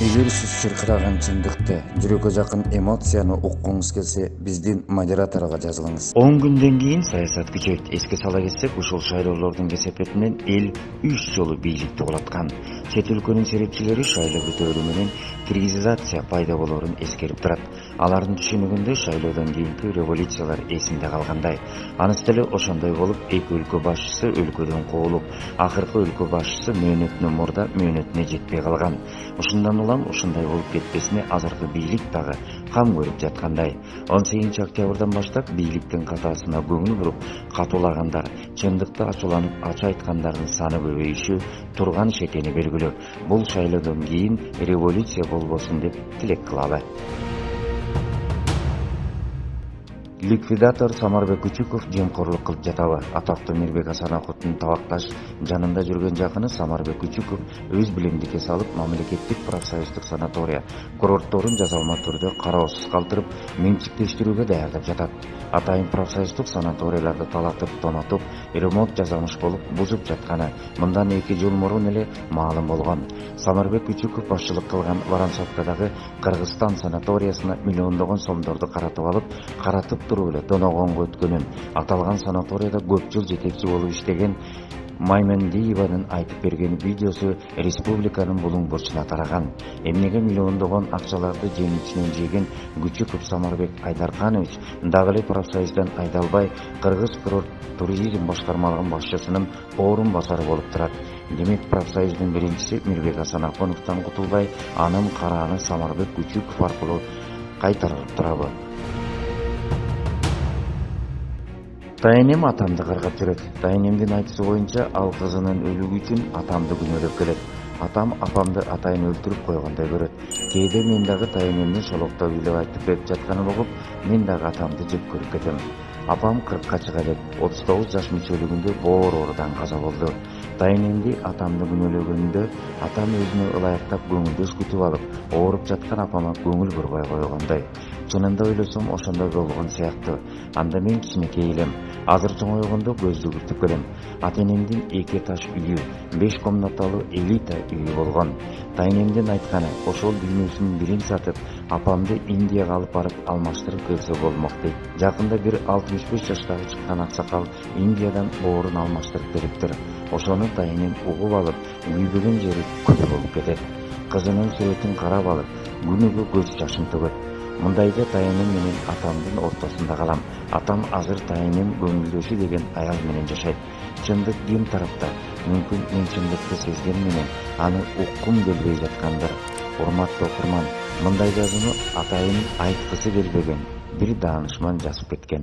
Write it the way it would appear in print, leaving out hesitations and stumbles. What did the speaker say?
Эгер сиз чыркыраган чындыкты, жүрөккө жакын эмоцияны уккуңуз келсе, биздин модераторго жазылыңыз. 10 күндөн кийин саясат күчөйт. Эске сала кетсек, ушул шайлоолордун кесепетинен эл 3 жолу бийликти кулаткан. Чет өлкөнүн серепчилери шайлоо бүтөөрү менен киргизация пайда болоорун эскерип турат. Алардын түшүнүгүндө шайлоодон кийинки революциялар эсинде калгандай. Анысы деле ошондой болуп, эки өлкө башчысы өлкөдөн кобулуп, акыркы өлкө башчысы мөөнөтүнөн мурда мөөнөтүнө жетпей калган. Ушундан улам ушундай болуп кетпесине азыркы бийлик дагы кам көрүп жаткандай. 18 октябрдан баштап бийликтин катаасына көңүл буруп, катуулагандар, чындыкты ачууланып ача айткандардын саны көбөйүшү турган шекени белгилүү. Бул шайлоодон кийин революция болбосун деп тилек кылалы. Ликвидатор Самарбек Күчүков жемкорлук кылып жатабы? Атактуу Мирбек Асанаховдун табакташ жанында жүргөн жакыны Самарбек Күчүков өз билимдикке салып, мамлекеттик профсоюздук санатория курортторун жазалма түрдө кароосуз калтырып, менчиктештирүүгө даярдап жатат. Атайын профсоюздук санаторияларды талатып, тонотуп, ремонт жасамыш болуп, бузуп жатканы мындан 2 жыл мурун эле маалым болгон. Самарбек Күчүков башчылык кылган Воронцовкадагы Кыргызстан санаториясына миллиондогон сомдорду каратып алып, каратып туруп эле тоногонго өткөнүн, аталган санаторияда көп жыл жетекчи болуп иштеген Маймендиеванын айтып берген видеосу республиканын булуң бурчуна тараган. Эмнеге миллиондогон акчаларды жеңичинен жеген Күчүков Самарбек Айдарканович дагы эле профсоюздан айдалбай, Кыргыз курорт туризм башкармалыгынын башчысынын орун басары болуп турат. Демек профсоюздун биринчиси Мирбек Асанахоновдон кутулбай, анын карааны Самарбек Күчүков аркылуу кайтарылып турабы? Дайынем атамды кыргап жүрөт. Дайынемдин айтуусу боюнча, ал кызынын өлүгү үчүн атамды күнөөлөп келет. Атам апамды атайын өлтүрүп койгондой көрөт. Кээде мен дагы дайынемдин шолоктоп үйлөп айтып берип жатканын угуп, мен дагы атамды жек көрүп кетем. Апам 40-ка чыга элек, 39 жаш мүчөлүгүндө боор оорудан каза болду. Дайынемди атамды күнөөлөгөндө атам өзүнө ылайыктап көңүлдөш күтүп алып, ооруп жаткан апама көңүл бурбай койгондой. Чынында ойлосом ошондой болгон сыяктуу. Анда мен кичинекей элем. Азыр чоңойгондо көздү күртүп келем. Ата-энемдин 2 этаж үйү, 5 комнаталуу элита үйү болгон. Дайынемдин айтканы, ошол дүйнөсүнүн бирин сатып, апамды Индияга алып барып алмаштырып келсе болмок дейт. Жакында бир 65 жаштагы чыккан аксакал Индиядан боорун алмаштырып бериптир. Ошону дайынем угуп алып, күйбөгөн жери күл болуп кетет. Кызынын сүрөтүн карап алып, күнүгө көз жашын төгөт. Мындайда дайынем менен атамдын ортосунда калам. Атам азыр дайынем көңүлдөшү деген аял менен жашайт. Чындык ким тарапта? Мүмкүн мен чындыкты сезген менен аны уккум келбей жаткандыр. Урматтуу окурман, мындай жазууну атайын айткысы келбеген бир даанышман жазып кеткен.